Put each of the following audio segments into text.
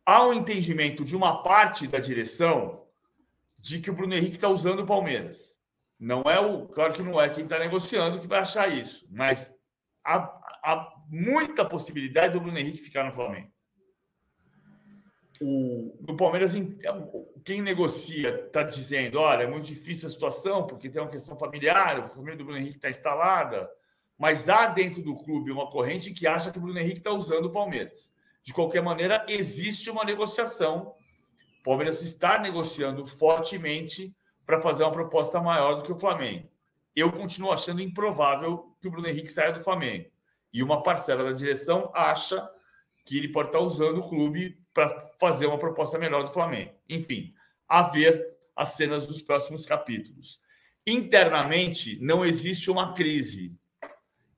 há um entendimento de uma parte da direção de que o Bruno Henrique está usando o Palmeiras. Não é claro que não é quem está negociando que vai achar isso, mas há muita possibilidade do Bruno Henrique ficar no Flamengo. No Palmeiras, quem negocia está dizendo, olha, é muito difícil a situação, porque tem uma questão familiar, a família do Bruno Henrique está instalada, mas há dentro do clube uma corrente que acha que o Bruno Henrique está usando o Palmeiras. De qualquer maneira, existe uma negociação. O Palmeiras está negociando fortemente para fazer uma proposta maior do que o Flamengo. Eu continuo achando improvável que o Bruno Henrique saia do Flamengo. E uma parcela da direção acha que ele pode estar usando o clube para fazer uma proposta melhor do Flamengo. Enfim, a ver as cenas dos próximos capítulos. Internamente, não existe uma crise.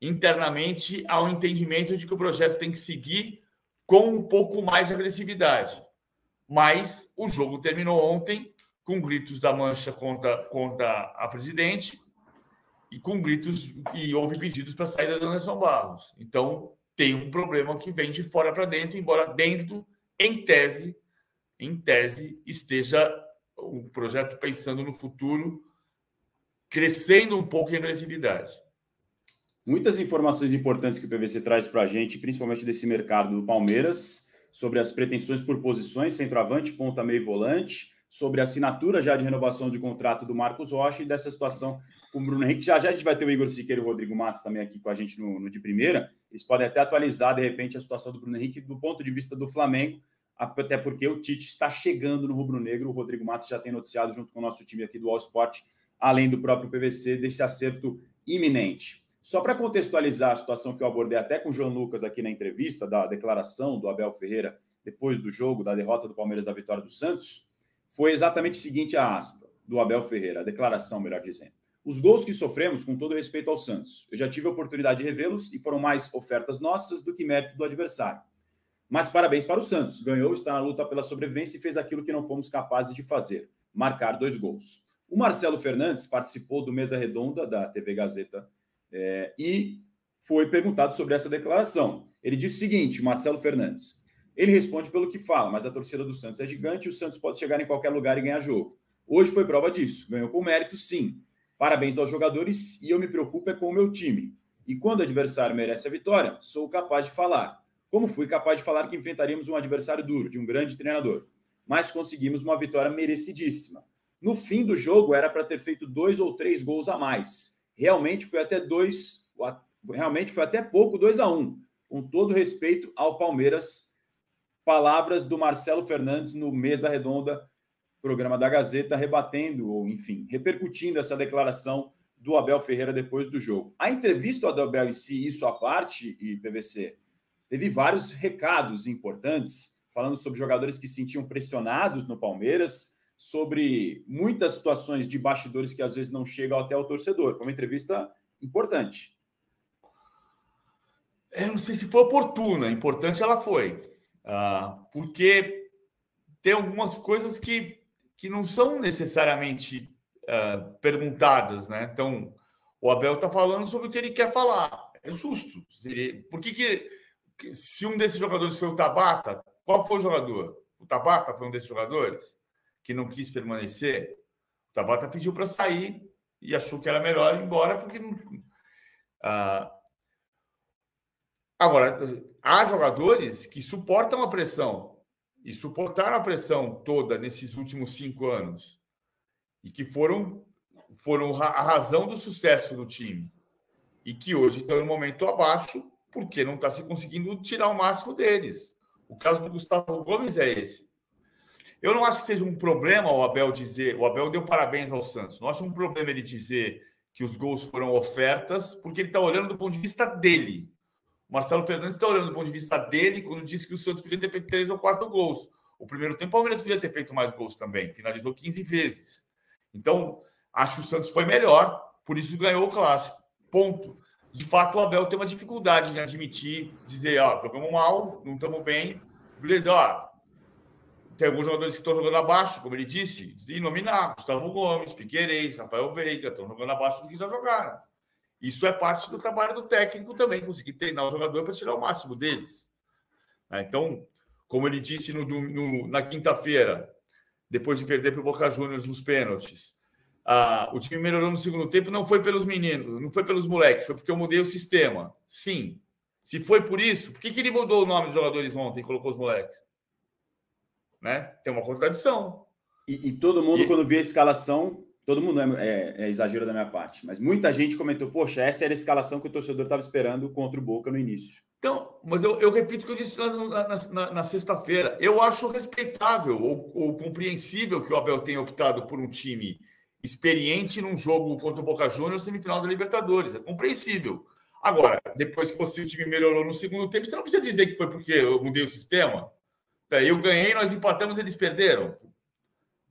Internamente, há um entendimento de que o projeto tem que seguir com um pouco mais de agressividade. Mas o jogo terminou ontem com gritos da Mancha contra a presidente e com gritos, e houve pedidos para a saída do Anderson Barros. Então, tem um problema que vem de fora para dentro, embora dentro, em tese, esteja o projeto pensando no futuro, crescendo um pouco em agressividade. Muitas informações importantes que o PVC traz para a gente, principalmente desse mercado do Palmeiras, sobre as pretensões por posições, centroavante, ponta, meio e volante, sobre a assinatura já de renovação de contrato do Marcos Rocha e dessa situação com o Bruno Henrique. Já a gente vai ter o Igor Siqueira e o Rodrigo Matos também aqui com a gente no de primeira. Eles podem até atualizar, de repente, a situação do Bruno Henrique do ponto de vista do Flamengo, até porque o Tite está chegando no rubro-negro. O Rodrigo Matos já tem noticiado junto com o nosso time aqui do All Sport, além do próprio PVC, desse acerto iminente. Só para contextualizar a situação que eu abordei até com o João Lucas aqui na entrevista, da declaração do Abel Ferreira depois do jogo, da derrota do Palmeiras da vitória do Santos, foi exatamente o seguinte, a aspa do Abel Ferreira, a declaração, melhor dizendo. Os gols que sofremos, com todo respeito ao Santos, eu já tive a oportunidade de revê-los e foram mais ofertas nossas do que mérito do adversário. Mas parabéns para o Santos, ganhou, está na luta pela sobrevivência e fez aquilo que não fomos capazes de fazer, marcar 2 gols. O Marcelo Fernandes participou do Mesa Redonda da TV Gazeta e foi perguntado sobre essa declaração. Ele disse o seguinte, Marcelo Fernandes, ele responde pelo que fala, mas a torcida do Santos é gigante e o Santos pode chegar em qualquer lugar e ganhar jogo. Hoje foi prova disso, ganhou com mérito, sim. Parabéns aos jogadores e eu me preocupo com o meu time. E quando o adversário merece a vitória, sou capaz de falar. Como fui capaz de falar que enfrentaríamos um adversário duro, de um grande treinador. Mas conseguimos uma vitória merecidíssima. No fim do jogo era para ter feito 2 ou 3 gols a mais. Realmente foi até pouco, 2-1. Com todo respeito ao Palmeiras. Palavras do Marcelo Fernandes no Mesa Redonda, programa da Gazeta, rebatendo, ou enfim, repercutindo essa declaração do Abel Ferreira depois do jogo. A entrevista do Abel em si, isso à parte, e PVC, teve vários recados importantes, falando sobre jogadores que se sentiam pressionados no Palmeiras, sobre muitas situações de bastidores que às vezes não chegam até o torcedor. Foi uma entrevista importante. Eu não sei se foi oportuna, importante ela foi. Porque tem algumas coisas que não são necessariamente perguntadas, né? Então, o Abel está falando sobre o que ele quer falar. É justo. Por que se um desses jogadores foi o Tabata, qual foi o jogador? O Tabata foi um desses jogadores que não quis permanecer? O Tabata pediu para sair e achou que era melhor ir embora, porque não... Agora, há jogadores que suportam a pressão e suportaram a pressão toda nesses últimos 5 anos e que foram a razão do sucesso do time e que hoje estão em um momento abaixo porque não está se conseguindo tirar o máximo deles. O caso do Gustavo Gomes é esse. Eu não acho que seja um problema o Abel dizer... O Abel deu parabéns ao Santos. Não acho um problema ele dizer que os gols foram ofertas, porque ele está olhando do ponto de vista dele. O Marcelo Fernandes está olhando do ponto de vista dele quando disse que o Santos podia ter feito 3 ou 4 gols. O primeiro tempo, o Palmeiras podia ter feito mais gols também. Finalizou 15 vezes. Então, acho que o Santos foi melhor, por isso ganhou o Clássico. Ponto. De fato, o Abel tem uma dificuldade em admitir, dizer, jogamos mal, não estamos bem. Beleza, tem alguns jogadores que estão jogando abaixo, como ele disse, e nominar Gustavo Gomes, Piquerez, Rafael Veiga, estão jogando abaixo do que já jogaram. Isso é parte do trabalho do técnico também, conseguir treinar o jogador para tirar o máximo deles. Então, como ele disse na quinta-feira, depois de perder para o Boca Juniors nos pênaltis. O time melhorou no segundo tempo, não foi pelos meninos, não foi pelos moleques, foi porque eu mudei o sistema. Sim. Se foi por isso, por que ele mudou o nome dos jogadores ontem e colocou os moleques? Né? Tem uma contradição. E todo mundo, quando vê a escalação, todo mundo é exagero da minha parte, mas muita gente comentou, poxa, essa era a escalação que o torcedor estava esperando contra o Boca no início. Então, mas eu repito o que eu disse na sexta-feira. Eu acho respeitável ou compreensível que o Abel tenha optado por um time experiente num jogo contra o Boca Juniors, semifinal da Libertadores. É compreensível. Agora, depois que o time melhorou no segundo tempo, você não precisa dizer que foi porque eu mudei o sistema. Eu ganhei, nós empatamos, eles perderam.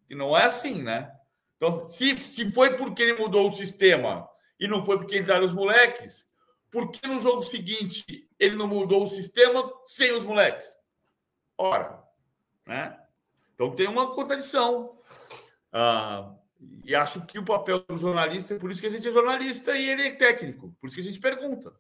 E não é assim, né? Então, se foi porque ele mudou o sistema e não foi porque entraram os moleques, por que no jogo seguinte ele não mudou o sistema sem os moleques? Ora, né? Então tem uma contradição. E acho que o papel do jornalista, por isso que a gente é jornalista e ele é técnico, por isso que a gente pergunta.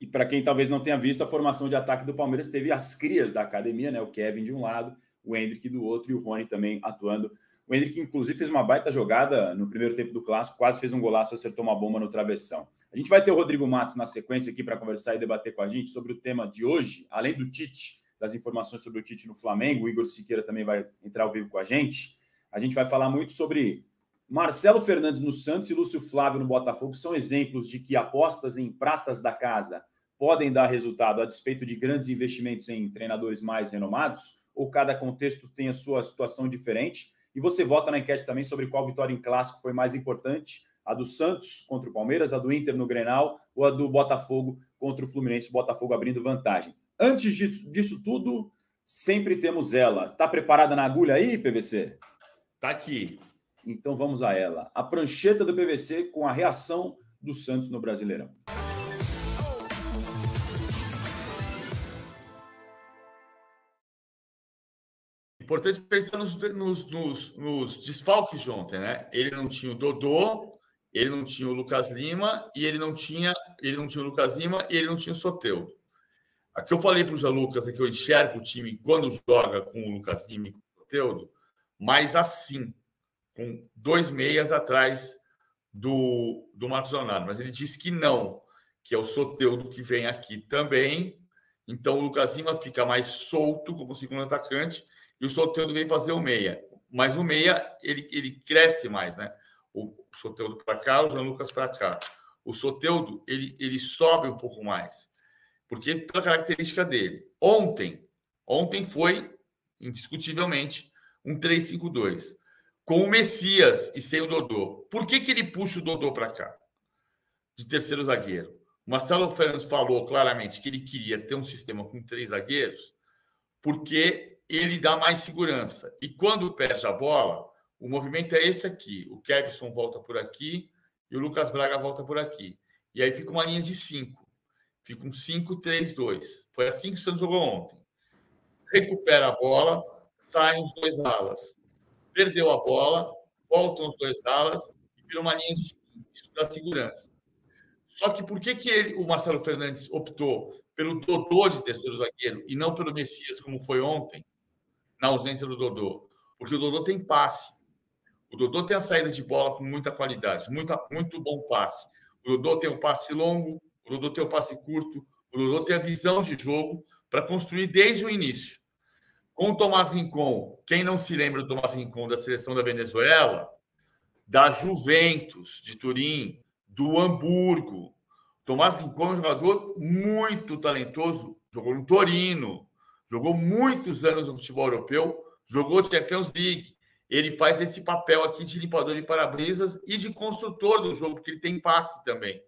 E para quem talvez não tenha visto, a formação de ataque do Palmeiras teve as crias da academia, né? O Kevin de um lado, o Endrick do outro e o Rony também atuando. O Endrick, inclusive, fez uma baita jogada no primeiro tempo do Clássico, quase fez um golaço, acertou uma bomba no travessão. A gente vai ter o Rodrigo Matos na sequência aqui para conversar e debater com a gente sobre o tema de hoje, além do Tite, das informações sobre o Tite no Flamengo. O Igor Siqueira também vai entrar ao vivo com a gente. A gente vai falar muito sobre Marcelo Fernandes no Santos e Lúcio Flávio no Botafogo, são exemplos de que apostas em pratas da casa podem dar resultado a despeito de grandes investimentos em treinadores mais renomados, ou cada contexto tem a sua situação diferente. E você vota na enquete também sobre qual vitória em clássico foi mais importante, a do Santos contra o Palmeiras, a do Inter no Grenal ou a do Botafogo contra o Fluminense, o Botafogo abrindo vantagem. Antes disso tudo, sempre temos ela. Está preparada na agulha aí, PVC? Está aqui. Então vamos a ela. A prancheta do PVC com a reação do Santos no Brasileirão. Importante pensar nos desfalques de ontem, né? Ele não tinha o Dodô, ele não tinha o Lucas Lima e ele não tinha o Lucas Lima e ele não tinha o Soteldo. Aqui eu falei para o Jean Lucas que eu enxergo o time quando joga com o Lucas Lima e com o Soteldo, mas assim, com 2 meias atrás do Marcos Leonardo. Mas ele disse que não, que é o Soteldo que vem aqui também. Então o Lucas Lima fica mais solto como segundo atacante e o Soteldo vem fazer o meia. Mas o meia, ele cresce mais, né? O Soteldo para cá, o Jean Lucas para cá. O Soteldo, ele sobe um pouco mais, porque pela característica dele. Ontem foi, indiscutivelmente, um 3-5-2, com o Messias e sem o Dodô. Por que ele puxa o Dodô para cá, de terceiro zagueiro? O Marcelo Fernandes falou claramente que ele queria ter um sistema com 3 zagueiros, porque ele dá mais segurança. E quando perde a bola, o movimento é esse aqui. O Kevson volta por aqui e o Lucas Braga volta por aqui. E aí fica uma linha de 5. Fica um 5-3-2. Foi assim que o Santos jogou ontem. Recupera a bola, saem os 2 alas. Perdeu a bola, voltam os 2 alas e vira uma linha de 5. Isso dá segurança. Só que por que o Marcelo Fernandes optou pelo Dodô de terceiro zagueiro e não pelo Messias, como foi ontem, na ausência do Dodô? Porque o Dodô tem passe. O Dodô tem a saída de bola com muita qualidade, muito bom passe. O Dodô tem o passe longo, o Dodô tem o passe curto, o Dodô tem a visão de jogo para construir desde o início. Com o Tomás Rincon, quem não se lembra do Tomás Rincon da seleção da Venezuela, da Juventus de Turim, do Hamburgo. Tomás Rincon é um jogador muito talentoso, jogou no Torino, jogou muitos anos no futebol europeu, jogou Champions League. Ele faz esse papel aqui de limpador de para-brisas e de construtor do jogo, porque ele tem passe também.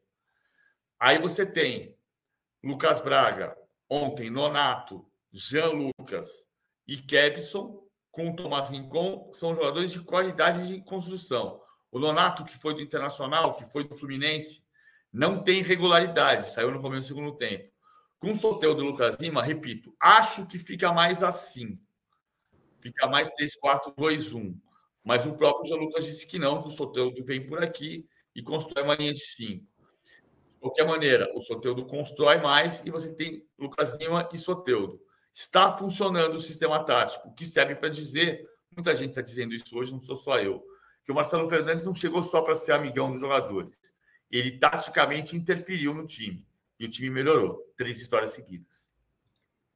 Aí você tem Lucas Braga, ontem, Nonato, Jean Lucas e Kevson, com o Tomás Rincon, são jogadores de qualidade de construção. O Nonato, que foi do Internacional, que foi do Fluminense, não tem regularidade, saiu no começo do segundo tempo. Com o Soteldo do Lucas Lima, repito, acho que fica mais assim. Fica mais 3-4-2-1. Mas o próprio Jean Lucas disse que não, que o Soteldo vem por aqui e constrói uma linha de 5. De qualquer maneira, o Soteldo constrói mais e você tem Lucas Lima e Soteldo. Está funcionando o sistema tático, o que serve para dizer, muita gente está dizendo isso hoje, não sou só eu, que o Marcelo Fernandes não chegou só para ser amigão dos jogadores. Ele taticamente interferiu no time. E o time melhorou. 3 vitórias seguidas.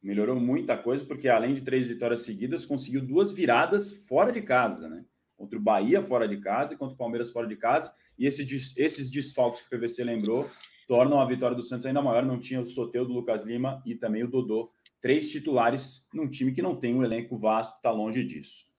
Melhorou muita coisa, porque além de 3 vitórias seguidas, conseguiu 2 viradas fora de casa, né? Contra o Bahia fora de casa e contra o Palmeiras fora de casa. E esses desfalques que o PVC lembrou tornam a vitória do Santos ainda maior. Não tinha o Soteldo, do Lucas Lima e também o Dodô. 3 titulares num time que não tem um elenco vasto, está longe disso.